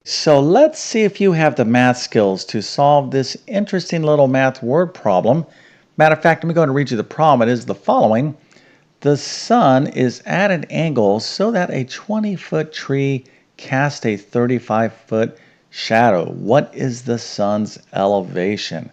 So let's see if you have the math skills to solve this interesting little math word problem. Matter of fact, let me go ahead and read you the problem. It is the following. The sun is at an angle so that a 20-foot tree casts a 35-foot shadow. What is the sun's elevation?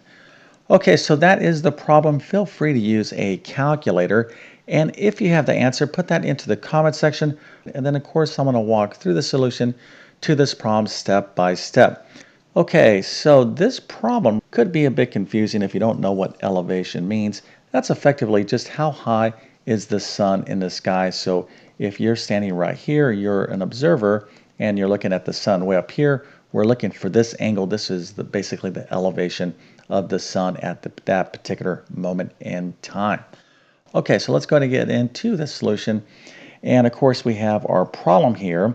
Okay, so that is the problem. Feel free to use a calculator. And if you have the answer, put that into the comment section. And then, of course, I'm going to walk through the solution to this problem step by step. Okay, so this problem could be a bit confusing if you don't know what elevation means. That's effectively just how high is the sun in the sky. So if you're standing right here, you're an observer, and you're looking at the sun way up here, we're looking for this angle. This is basically the elevation of the sun at that particular moment in time. Okay, so let's go ahead and get into the solution. And of course, we have our problem here.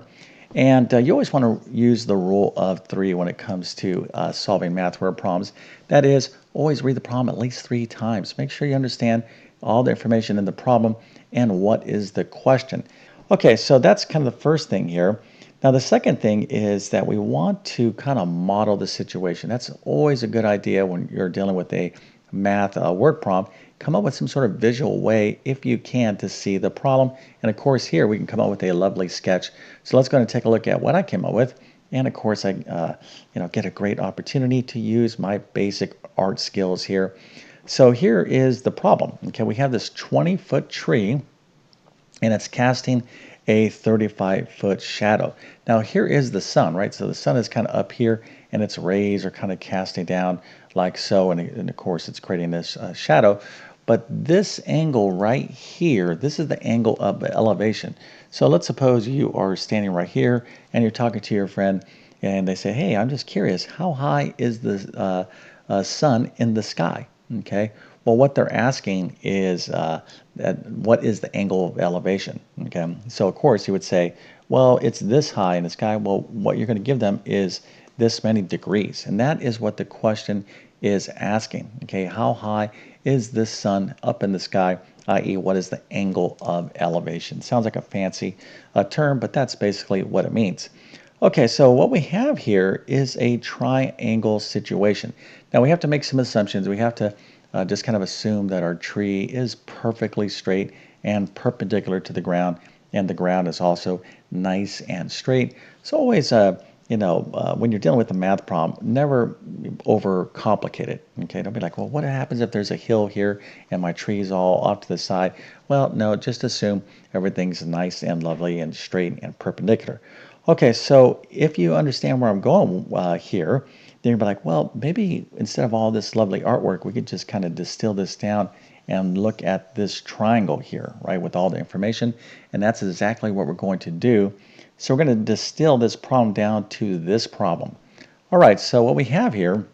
And you always want to use the rule of three when it comes to solving math word problems. That is, always read the problem at least 3 times. Make sure you understand all the information in the problem and what is the question. Okay, so that's kind of the first thing here. Now, the second thing is that we want to kind of model the situation. That's always a good idea when you're dealing with a math word problem. Come up with some sort of visual way, if you can, to see the problem. And of course, here we can come up with a lovely sketch. So let's go and take a look at what I came up with. And of course, I get a great opportunity to use my basic art skills here. So here is the problem. Okay, we have this 20-foot tree and it's casting a 35-foot shadow. Now here is the sun, right? So the sun is kind of up here and its rays are kind of casting down like so, and of course it's creating this shadow. But this angle right here, this is the angle of the elevation. So let's suppose you are standing right here and you're talking to your friend and they say, hey, I'm just curious, how high is the sun in the sky? Okay, well, what they're asking is what is the angle of elevation? Okay, so of course you would say, well, it's this high in the sky. Well, what you're going to give them is this many degrees, and that is what the question is asking. Okay, how high is this sun up in the sky, i.e., what is the angle of elevation? Sounds like a fancy term, but that's basically what it means. Okay, so what we have here is a triangle situation. Now we have to make some assumptions. We have to just kind of assume that our tree is perfectly straight and perpendicular to the ground, and the ground is also nice and straight. So always, when you're dealing with a math problem, never overcomplicate it. Okay, don't be like, well, what happens if there's a hill here and my tree is all off to the side? Well, no, just assume everything's nice and lovely and straight and perpendicular. Okay, so if you understand where I'm going here, then you'll be like, well, maybe instead of all this lovely artwork, we could just kind of distill this down and look at this triangle here, right, with all the information. And that's exactly what we're going to do. So we're going to distill this problem down to this problem. All right, so what we have here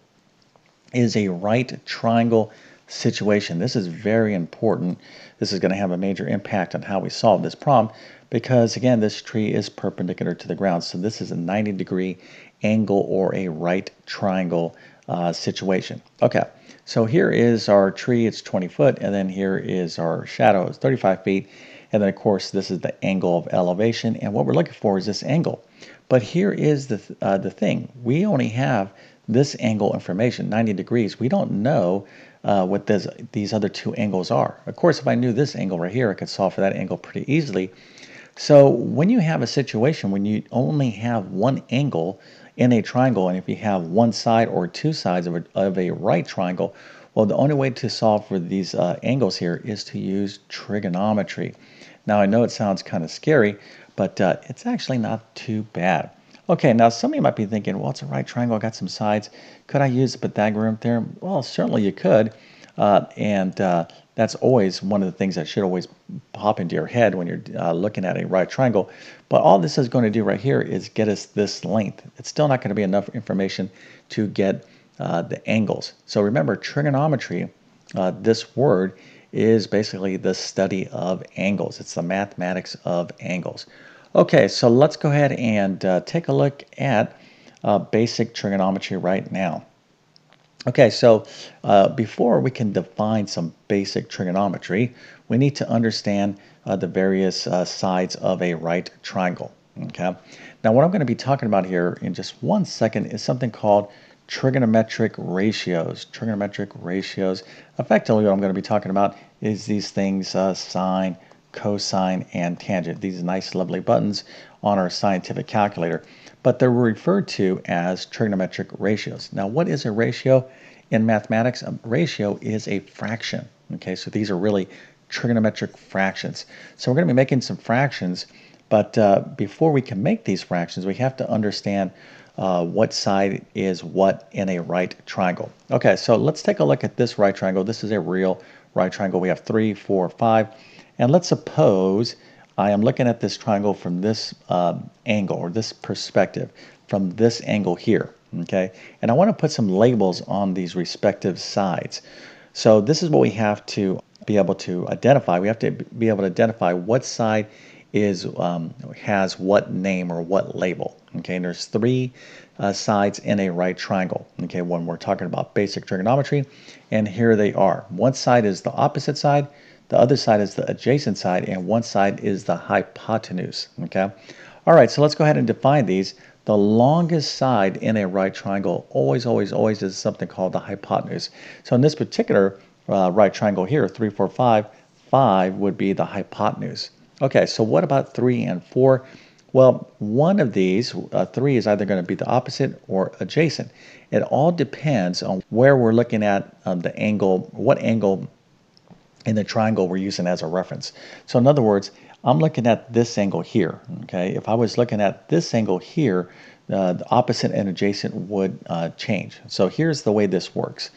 is a right triangle situation. This is very important. This is going to have a major impact on how we solve this problem because, again, this tree is perpendicular to the ground. So this is a 90-degree angle or a right triangle situation. Okay, so here is our tree. It's 20 foot, and then here is our shadow. It's 35 feet. And then, of course, this is the angle of elevation. And what we're looking for is this angle. But here is the thing. We only have this angle information, 90 degrees. We don't know what these other two angles are. Of course, if I knew this angle right here, I could solve for that angle pretty easily. So when you have a situation when you only have one angle in a triangle, and if you have one side or two sides of a right triangle, well, the only way to solve for these angles here is to use trigonometry. Now, I know it sounds kind of scary, but it's actually not too bad. Okay, now some of you might be thinking, well, it's a right triangle, I got some sides. Could I use the Pythagorean theorem? Well, certainly you could. And that's always one of the things that should always pop into your head when you're looking at a right triangle. But all this is going to do right here is get us this length. It's still not going to be enough information to get the angles. So remember, trigonometry, this word, is basically the study of angles. It's the mathematics of angles. Okay, so let's go ahead and take a look at basic trigonometry right now. Okay, so before we can define some basic trigonometry, we need to understand the various sides of a right triangle. Okay. Now, what I'm going to be talking about here in just one second is something called trigonometric ratios. Trigonometric ratios. Effectively, what I'm going to be talking about is these things, sine, cosine, and tangent. These nice, lovely buttons on our scientific calculator. But they're referred to as trigonometric ratios. Now, what is a ratio in mathematics? A ratio is a fraction. Okay, so these are really trigonometric fractions. So we're going to be making some fractions. But before we can make these fractions, we have to understand what side is what in a right triangle. Okay, so let's take a look at this right triangle. This is a real right triangle. We have 3, 4, 5. And let's suppose I am looking at this triangle from this angle or this perspective, from this angle here. Okay, and I want to put some labels on these respective sides. So this is what we have to be able to identify. We have to be able to identify what side is has what name or what label. Okay, and there's three sides in a right triangle. Okay, when we're talking about basic trigonometry, and here they are. One side is the opposite side, the other side is the adjacent side, and one side is the hypotenuse. Okay, all right. So let's go ahead and define these. The longest side in a right triangle always, always, always is something called the hypotenuse. So in this particular right triangle here, 3, 4, 5, 5 would be the hypotenuse. Okay, so what about 3 and 4? Well, one of these, 3 is either going to be the opposite or adjacent. It all depends on where we're looking at the angle, what angle in the triangle we're using as a reference. So in other words, I'm looking at this angle here. Okay, if I was looking at this angle here, the opposite and adjacent would change. So here's the way this works.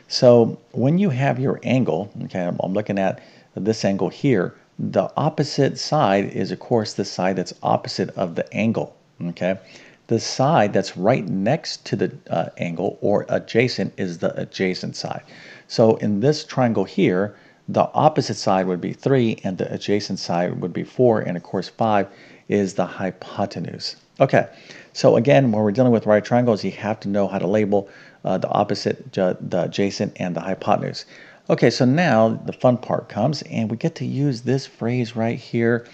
So when you have your angle, okay, I'm looking at this angle here, the opposite side is, of course, the side that's opposite of the angle. Okay, the side that's right next to the angle or adjacent is the adjacent side. So in this triangle here, the opposite side would be 3 and the adjacent side would be 4, and of course 5 is the hypotenuse. Okay, so again, when we're dealing with right triangles, you have to know how to label the opposite, the adjacent, and the hypotenuse. Okay, so now the fun part comes, and we get to use this phrase right here.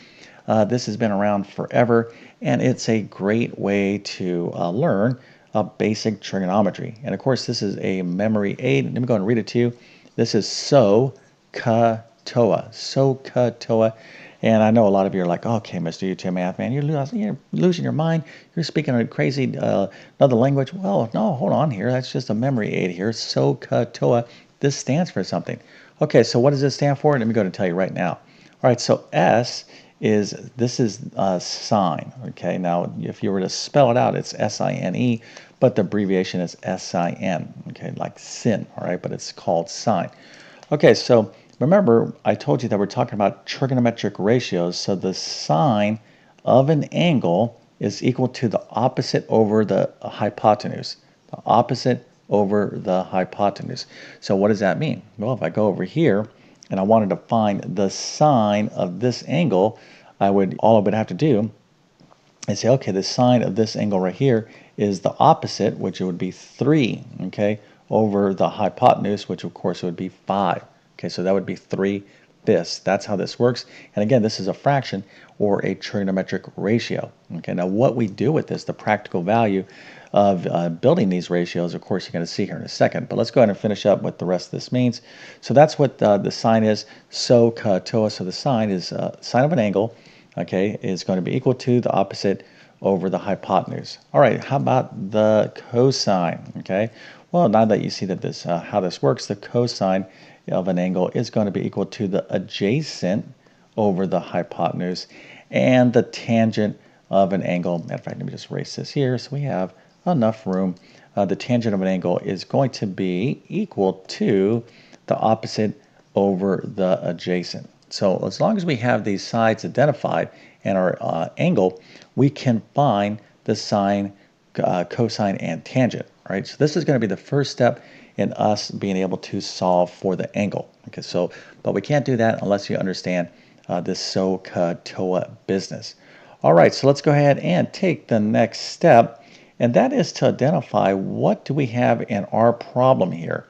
This has been around forever, and it's a great way to learn basic trigonometry. And of course, this is a memory aid. Let me go and read it to you. This is SohCahToa. SohCahToa. And I know a lot of you are like, okay, Mr. YouTube Math, man, you're losing your mind. You're speaking a crazy another language. Well, no, hold on here. That's just a memory aid here. SohCahToa. This stands for something. Okay, so what does this stand for? Let me go and tell you right now. All right, so S is, this is sine. Okay, now if you were to spell it out, it's S-I-N-E, but the abbreviation is S-I-N. Okay, like sin, all right, but it's called sine. Okay, so remember, I told you that we're talking about trigonometric ratios. So the sine of an angle is equal to the opposite over the hypotenuse. The opposite over the hypotenuse. So what does that mean? Well, if I go over here and I wanted to find the sine of this angle, all I would have to do is say, okay, the sine of this angle right here is the opposite, which would be 3, okay, over the hypotenuse, which of course would be 5. Okay, so that would be 3/5. That's how this works. And again, this is a fraction or a trigonometric ratio. Okay, now what we do with this, the practical value of building these ratios, of course, you're going to see here in a second. But let's go ahead and finish up what the rest of this means. So that's what the sine is. SohCahToa. So the sine is sine of an angle, okay, is going to be equal to the opposite over the hypotenuse. All right, how about the cosine? Okay, well, now that you see that this how this works, the cosine of an angle is going to be equal to the adjacent over the hypotenuse, and the tangent of an angle. Matter of fact, let me just erase this here so we have enough room. The tangent of an angle is going to be equal to the opposite over the adjacent. So as long as we have these sides identified and our angle, we can find the sine, cosine, and tangent. All right, so this is going to be the first step in us being able to solve for the angle. Okay, so, but we can't do that unless you understand this SohCahToa business. All right, so let's go ahead and take the next step, and that is to identify what do we have in our problem here.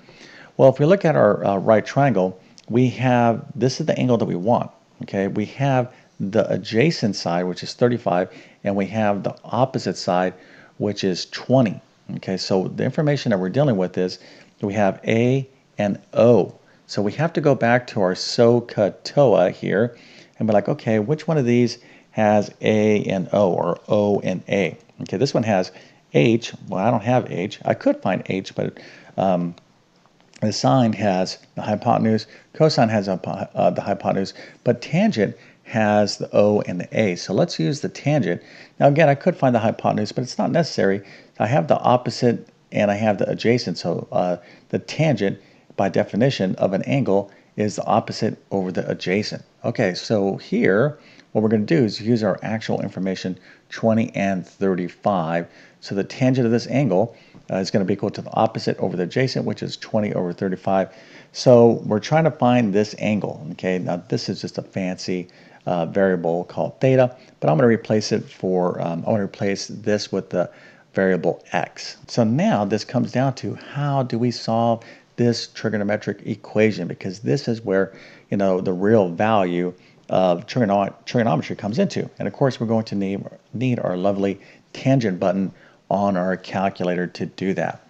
Well, if we look at our right triangle, we have, this is the angle that we want. Okay, we have the adjacent side, which is 35, and we have the opposite side, which is 20. Okay, so the information that we're dealing with is we have A and O. So we have to go back to our SohCahToa here and be like, okay, which one of these has A and O, or O and A? Okay, this one has H. Well, I don't have H. I could find H, but the sine has the hypotenuse, cosine has the hypotenuse, but tangent has the O and the A. So let's use the tangent. Now again, I could find the hypotenuse, but it's not necessary. I have the opposite and I have the adjacent. So the tangent, by definition of an angle, is the opposite over the adjacent. Okay, so here, what we're going to do is use our actual information, 20 and 35. So the tangent of this angle is going to be equal to the opposite over the adjacent, which is 20 over 35. So we're trying to find this angle. Okay, now this is just a fancy variable called theta, but I'm going to replace it for, I want to replace this with the variable x. So now this comes down to, how do we solve this trigonometric equation? Because this is where, the real value of trigonometry comes into. And of course, we're going to need our lovely tangent button on our calculator to do that.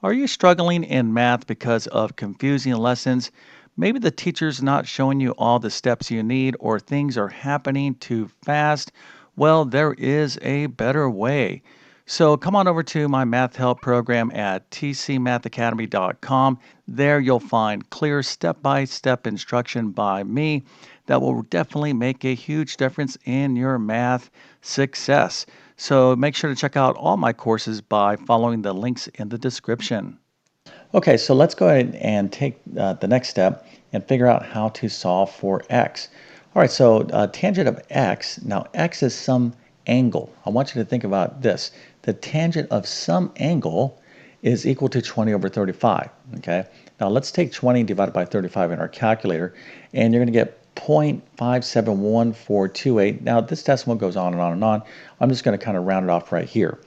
Are you struggling in math because of confusing lessons? Maybe the teacher's not showing you all the steps you need, or things are happening too fast. Well, there is a better way. So come on over to my math help program at tcmathacademy.com. There you'll find clear step-by-step instruction by me that will definitely make a huge difference in your math success. So make sure to check out all my courses by following the links in the description. Okay, so let's go ahead and take the next step and figure out how to solve for x. All right, so tangent of x, now x is some angle. I want you to think about this. The tangent of some angle is equal to 20 over 35, okay? Now let's take 20 divided by 35 in our calculator, and you're going to get 0.571428. Now this decimal goes on and on and on. I'm just going to kind of round it off right here.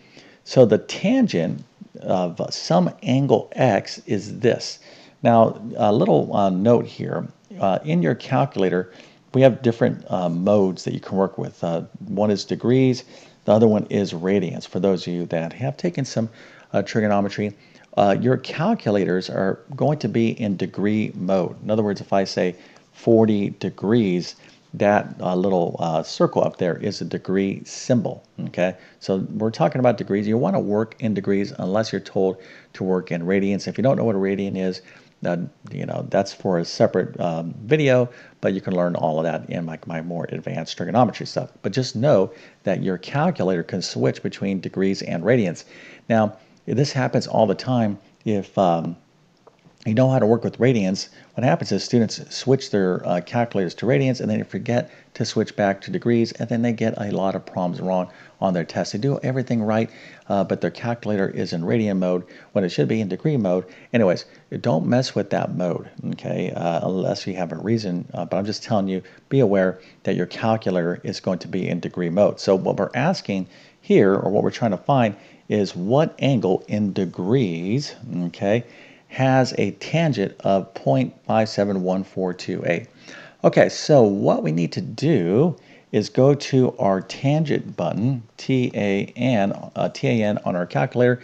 So the tangent of some angle x is this. Now a little note here. In your calculator, we have different modes that you can work with. One is degrees, the other one is radians. For those of you that have taken some trigonometry, your calculators are going to be in degree mode. In other words, if I say 40 degrees, that little circle up there is a degree symbol. Okay, so we're talking about degrees. You want to work in degrees unless you're told to work in radians. If you don't know what a radian is, that's for a separate video, but you can learn all of that in my more advanced trigonometry stuff. But just know that your calculator can switch between degrees and radians. Now, this happens all the time. If you know how to work with radians, what happens is students switch their calculators to radians, and then they forget to switch back to degrees, and then they get a lot of problems wrong on their tests. They do everything right, but their calculator is in radian mode when it should be in degree mode. Anyways, don't mess with that mode, okay, unless you have a reason. But I'm just telling you, be aware that your calculator is going to be in degree mode. So what we're asking here, or what we're trying to find, is what angle in degrees, okay, has a tangent of 0.571428. Okay, so what we need to do is go to our tangent button, TAN on our calculator,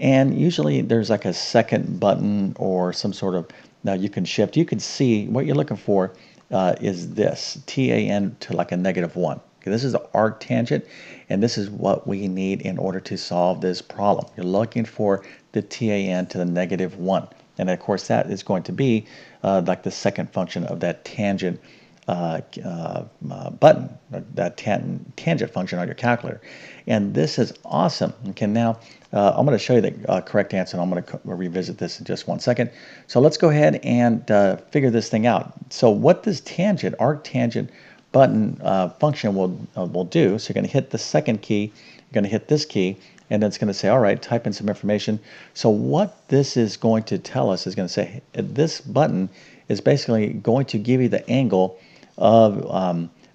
and usually there's like a second button or some sort of, now you can shift. You can see what you're looking for is this, TAN to like a -1. Okay, this is the arc tangent, and this is what we need in order to solve this problem. You're looking for the TAN to the -1. And of course, that is going to be like the second function of that tangent button, that tangent function on your calculator. And this is awesome. Okay, now I'm going to show you the correct answer, and I'm going to revisit this in just one second. So let's go ahead and figure this thing out. So what this tangent, arc tangent button function will do, so you're going to hit the second key, you're going to hit this key, and then it's going to say, all right, type in some information. So what this is going to tell us is going to say, this button is basically going to give you the angle of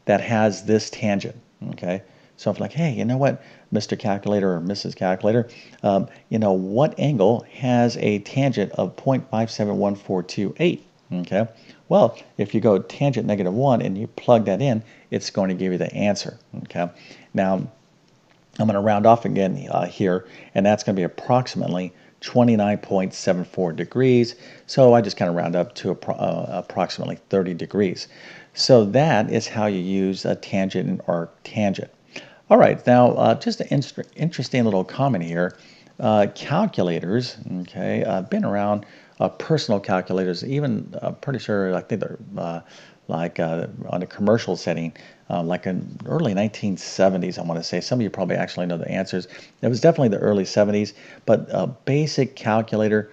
that has this tangent, okay? So if like, hey, you know what, Mr. Calculator or Mrs. Calculator, what angle has a tangent of 0.571428, okay? Well, if you go tangent -1 and you plug that in, it's going to give you the answer. Okay. Now, I'm going to round off again here, and that's going to be approximately 29.74 degrees. So I just kind of round up to approximately 30 degrees. So that is how you use a tangent and arctangent. All right, now just an interesting little comment here. Calculators, okay, been around, personal calculators, even pretty sure, I think they're on a commercial setting, like in early 1970s, I want to say. Some of you probably actually know the answers. It was definitely the early 70s, but a basic calculator,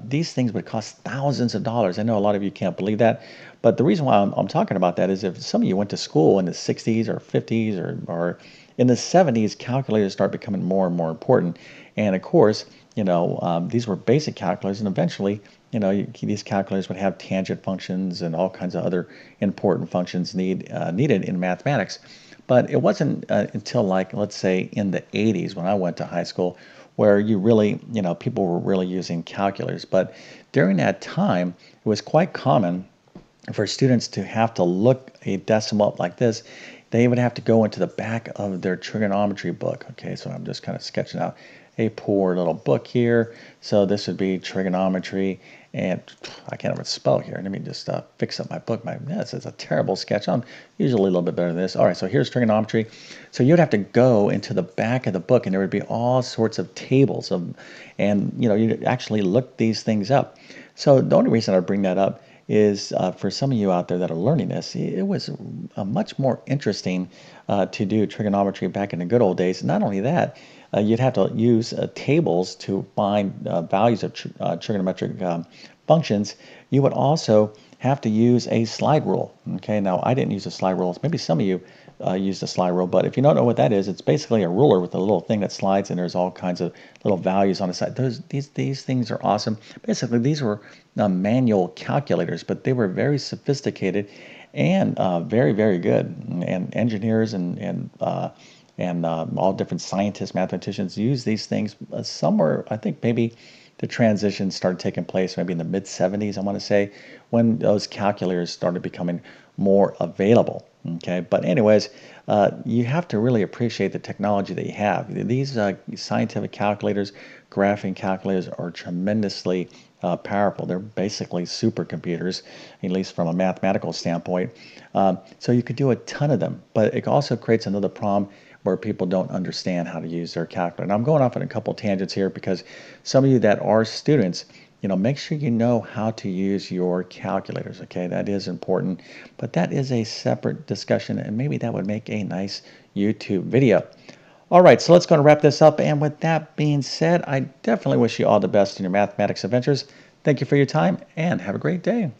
these things would cost thousands of dollars. I know a lot of you can't believe that, but the reason why I'm talking about that is if some of you went to school in the 60s or 50s or in the 70s, calculators start becoming more and more important. And of course, these were basic calculators, and eventually, these calculators would have tangent functions and all kinds of other important functions needed in mathematics. But it wasn't until, like, let's say in the 80s when I went to high school where people were really using calculators. But during that time, it was quite common for students to have to look a decimal up like this. They would have to go into the back of their trigonometry book. Okay, so I'm just kind of sketching out a poor little book here. So this would be trigonometry, and I can't even spell here. Let me just fix up my book. This is a terrible sketch. I'm usually a little bit better than this. All right, so here's trigonometry. So you'd have to go into the back of the book, and there would be all sorts of tables and you'd actually look these things up. So the only reason I bring that up is for some of you out there that are learning this, it was much more interesting to do trigonometry back in the good old days. Not only that, you'd have to use tables to find values of trigonometric functions. You would also have to use a slide rule. Okay, now I didn't use a slide rule. Maybe some of you used a slide rule, but if you don't know what that is, it's basically a ruler with a little thing that slides, and there's all kinds of little values on the side. These things are awesome. Basically, these were manual calculators, but they were very sophisticated and very, very good. And engineers and all different scientists, mathematicians use these things. Somewhere, I think maybe the transition started taking place maybe in the mid 70s, I want to say, when those calculators started becoming more available. Okay, but anyways, you have to really appreciate the technology that you have. These scientific calculators, graphing calculators are tremendously powerful. They're basically supercomputers, at least from a mathematical standpoint. So you could do a ton of them, but it also creates another problem where people don't understand how to use their calculator. And I'm going off on a couple tangents here because some of you that are students, make sure you know how to use your calculators, okay? That is important, but that is a separate discussion, and maybe that would make a nice YouTube video. All right, so let's go and wrap this up, and with that being said, I definitely wish you all the best in your mathematics adventures. Thank you for your time, and have a great day.